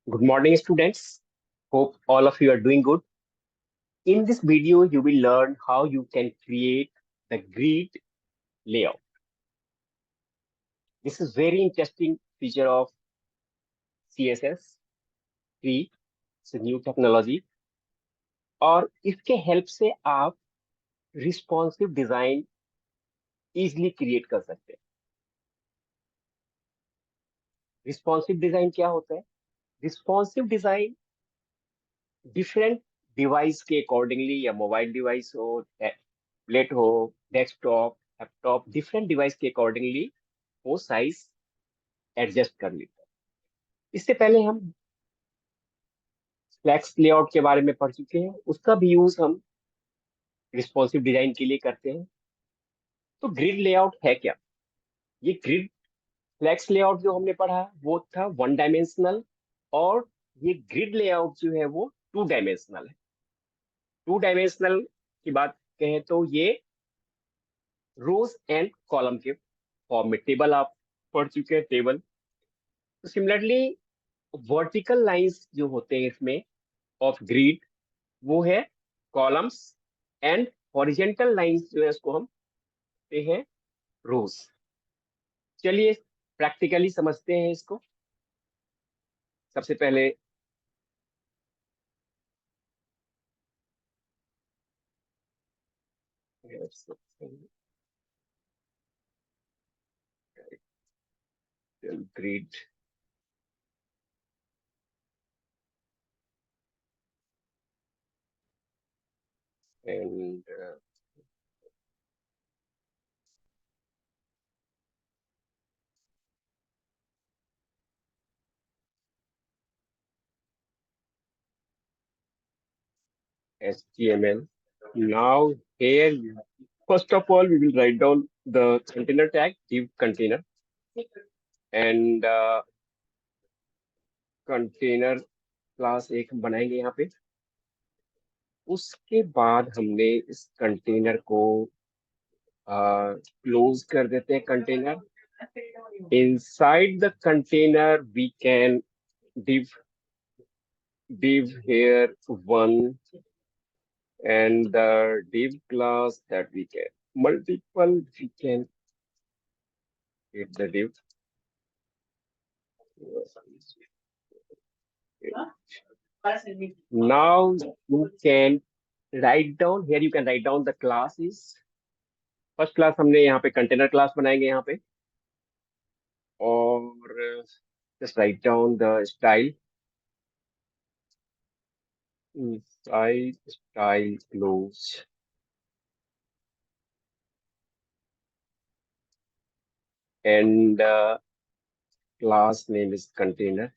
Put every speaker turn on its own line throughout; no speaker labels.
Good morning, students. Hope all of you are doing good. In this video, you will learn how you can create the grid layout. This is very interesting feature of CSS, grid, it's a new technology. और इसके help से आप responsive design easily create कर सकते हैं। Responsive design क्या होता है? रिस्पॉन्सिव डिजाइन डिफरेंट डिवाइस के अकॉर्डिंगली या मोबाइल डिवाइस हो, टैबलेट हो, डेस्कटॉप, लैपटॉप, डिफरेंट डिवाइस के अकॉर्डिंगली वो साइज एडजस्ट कर लेता है। इससे पहले हम फ्लैक्स लेआउट के बारे में पढ़ चुके हैं, उसका भी यूज हम रिस्पॉन्सिव डिजाइन के लिए करते हैं। तो ग्रिड लेआउट है क्या? ये ग्रिड फ्लैक्स लेआउट जो हमने पढ़ा वो था वन डायमेंशनल, और ये ग्रिड लेआउट जो है वो टू डायमेंशनल है। टू डायमेंशनल की बात कहें तो ये रोज एंड कॉलम के फॉर्म में, टेबल आप पढ़ चुके हैं टेबल। तो सिमिलरली वर्टिकल लाइंस जो होते हैं इसमें ऑफ ग्रिड वो है कॉलम्स, एंड हॉरिजेंटल लाइंस जो है उसको हम कहते हैं रोज। चलिए प्रैक्टिकली समझते हैं इसको। सबसे पहले grid and HTML. Now here, first of all, we will write down the container tag, div container, and container class एक हम बनाएंगे यहाँ पे। उसके बाद हमने इस कंटेनर को क्लोज कर देते हैं container. Inside the container, we can div here one, and the div class that we can multiple, we can get the div. Now you can write down here. You can write down the classes. First class हमने यहाँ पे container class बनाएंगे यहाँ पे, और just write down the style inside style close, and class name is container.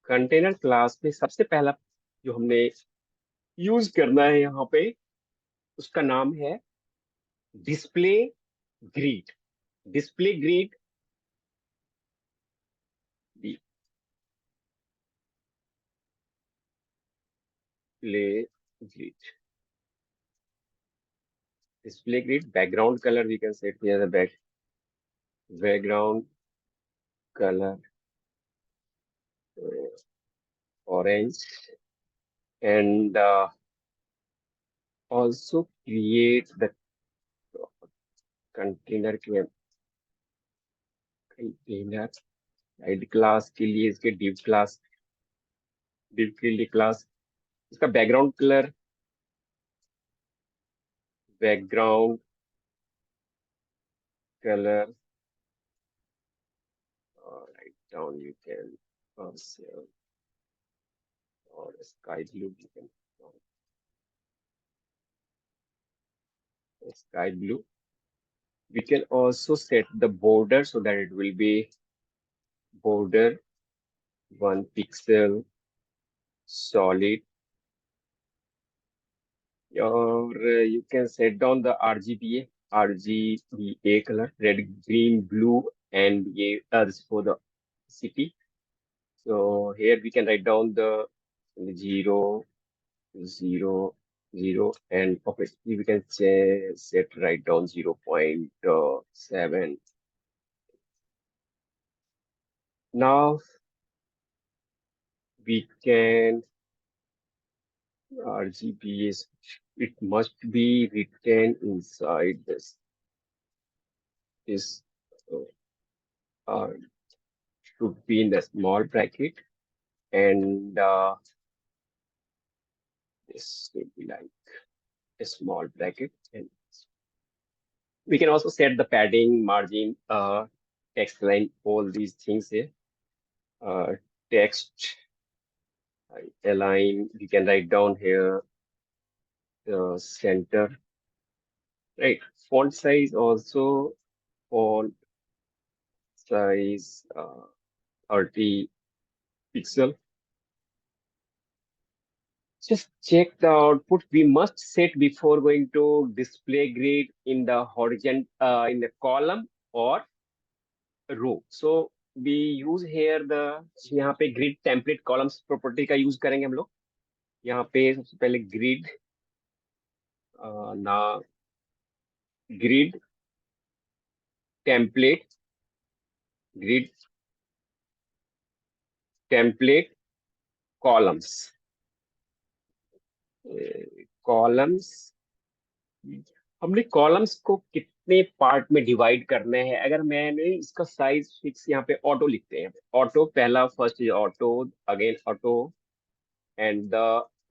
Container class में सबसे पहला जो हमने यूज करना है यहाँ पे, उसका नाम है display grid. Display grid, display grid, display grid. Background color we can set here the background color orange, and also create the container side class के लिए इसके div के लिए क्लास, इसका background colour, background color, write down you can also, or sky blue you can, sky blue. We can also set the border so that it will be border 1 pixel solid, or you can set down the RGBA color, red, green, blue, and others for the city. So here we can write down the 0, 0, 0, and obviously we can set write down 0.7. Now we can RGB is, it must be written inside this uh, should be in the small bracket, and this will be like a small bracket, and we can also set the padding, margin, text line, all these things here. Text align, we can write down here the center, right? Font size also, font size 30 pixel. Just check the output. We must set before going to display grid in the horizontal, in the column or row. So we use here the, यहाँ पे grid template columns property का use करेंगे हम लोग. यहाँ पे सबसे पहले grid ना grid template grid template columns columns. हमने कॉलम्स को कितने पार्ट में डिवाइड करने हैं? अगर मैंने इसका साइज फिक्स यहाँ पे ऑटो लिखते हैं. ऑटो पहला, first is auto, again auto, and the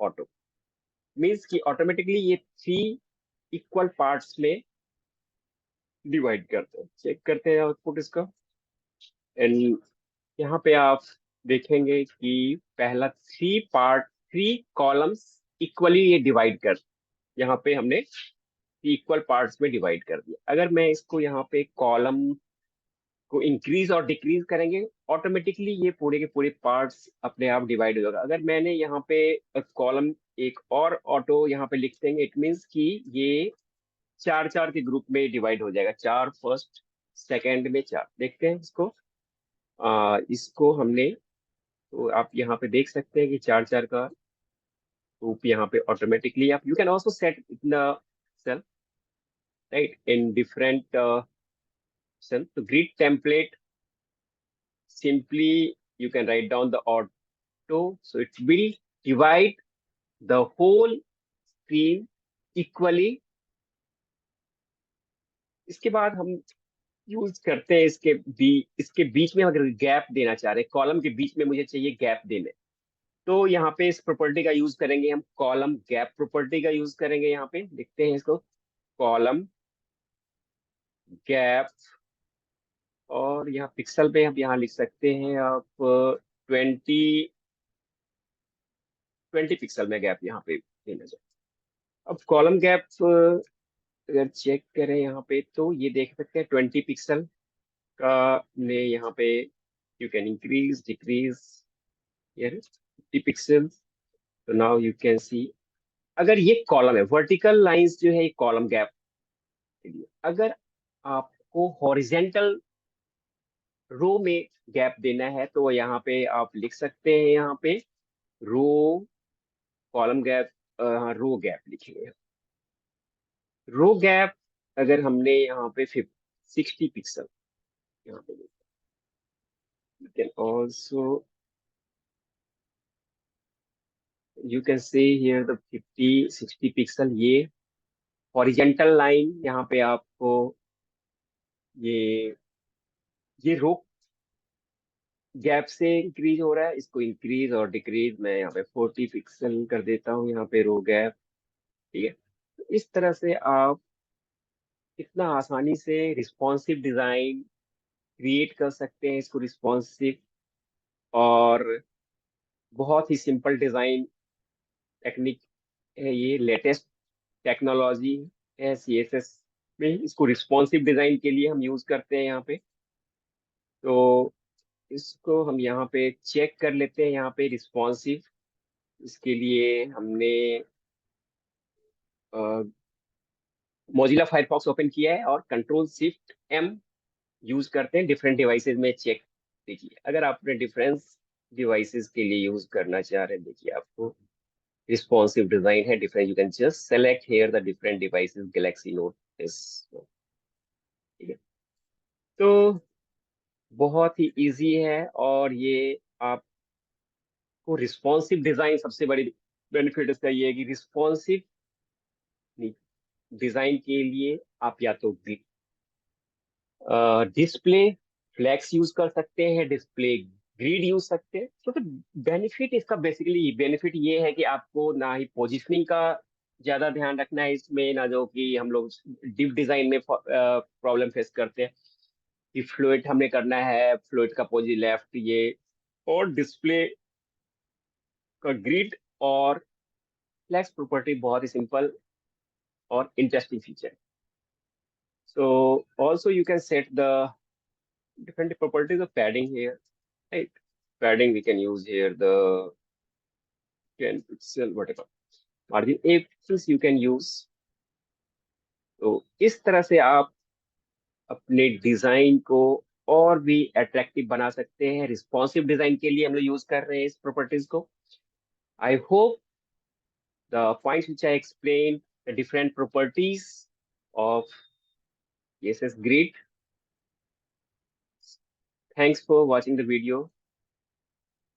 auto, means कि ऑटोमेटिकली ये 3 इक्वल पार्ट्स में डिवाइड करते हैं. चेक करते हैं आउटपुट इसका, एंड यहाँ पे आप देखेंगे कि पहला 3 कॉलम्स इक्वली ये डिवाइड कर, यहाँ पे हमने इक्वल पार्ट्स में डिवाइड कर दिया. अगर मैं इसको यहाँ पे कॉलम को इंक्रीज और डिक्रीज करेंगे, ऑटोमेटिकली ये पूरे के पूरे पार्ट्स अपने आप डिवाइड हो जाएगा. अगर मैंने यहाँ पे कॉलम एक और ऑटो यहाँ पे लिख देंगे, इट मीन्स कि ये 4 4 के ग्रुप में डिवाइड हो जाएगा. 4 फर्स्ट, सेकंड में 4. देखते हैं इसको. इसको हमने, तो आप यहाँ पे देख सकते हैं कि 4 4 का ग्रुप यहाँ पे ऑटोमेटिकली आप, you can also set in the cell, right, in different cell. तो grid template, simply you can write down the auto, so it will divide the whole screen equally. इसके बाद हम यूज करते हैं इसके बीच में अगर गैप देना चाह रहे हैं, कॉलम के बीच में मुझे चाहिए गैप देने, तो यहाँ पे इस प्रॉपर्टी का यूज करेंगे हम. कॉलम गैप प्रॉपर्टी का यूज करेंगे. यहाँ पे लिखते हैं इसको, कॉलम गैप, और यहाँ पिक्सल पे हम यहाँ लिख सकते हैं आप 20 पिक्सल में गैप यहाँ पे देना चाहिए. अब कॉलम गैप अगर चेक करें यहाँ पे, तो ये देख सकते हैं 20 पिक्सल का ने यहाँ पे, you can increase decrease here 50 pixel. तो नाउ यू कैन सी, अगर ये कॉलम है, वर्टिकल लाइंस जो है ये कॉलम गैप के लिए. अगर आपको हॉरिजेंटल रो में गैप देना है, तो यहाँ पे आप लिख सकते हैं, यहाँ पे रो कॉलम गैप, रो गैप लिखेंगे. रो गैप अगर हमने यहाँ पे 60 पिक्सल यहाँ पे, you can also, you can see here the 50 60 pixel. ये हॉरिजेंटल लाइन यहाँ पे आपको, ये रो गैप से इंक्रीज हो रहा है. इसको इंक्रीज और डिक्रीज मैं यहाँ पे 40 पिक्सल कर देता हूँ, यहाँ पे रो गैप. ठीक है. तो इस तरह से आप कितना आसानी से रिस्पॉन्सिव डिजाइन क्रिएट कर सकते हैं. इसको रिस्पॉन्सिव और बहुत ही सिंपल डिजाइन टेक्निक है, ये लेटेस्ट टेक्नोलॉजी है CSS में. इसको रिस्पॉन्सिव डिजाइन के लिए हम यूज करते हैं यहाँ पे. तो इसको हम यहाँ पे चेक कर लेते हैं. यहाँ पे रिस्पॉन्सिव, इसके लिए हमने मोजिला फायरफॉक्स ओपन किया है और Ctrl+Shift+M यूज करते हैं डिफरेंट डिवाइसेस में. चेक देखिए, अगर आप अपने डिफरेंस डिवाइसेस के लिए यूज करना चाह रहे हैं, देखिए आपको रिस्पॉन्सिव डिजाइन है different. You can just select here the different devices, Galaxy Note इस. ठीक है. तो बहुत ही इजी है, और ये आप को रिस्पॉन्सिव डिजाइन, सबसे बड़ी बेनिफिट इसका ये है कि रिस्पॉन्सिव डिजाइन के लिए आप या तो डिस्प्ले फ्लैक्स यूज कर सकते हैं, डिस्प्ले ग्रिड यूज सकते हैं। तो बेनिफिट इसका बेसिकली बेनिफिट ये है कि आपको ना ही पोजिशनिंग का ज्यादा ध्यान रखना है इसमें, ना जो कि हम लोग डिप डिजाइन में प्रॉब्लम फेस करते हैं कि फ्लूइड हमें करना है, फ्लूइड का पोजी लेफ्ट ये, और डिस्प्ले का ग्रिड और फ्लैक्स प्रॉपर्टी बहुत ही सिंपल और interesting feature. So also you can set the different properties of padding here, right? Padding we can use here the 10 pixel whatever margin a pixels you can use। तो इस तरह से आप अपने design को और भी अट्रैक्टिव बना सकते हैं। रिस्पॉन्सिव डिजाइन के लिए हम लोग यूज कर रहे हैं इस प्रॉपर्टीज को। I hope the points which I explained, the different properties of CSS grid। Thanks for watching the video।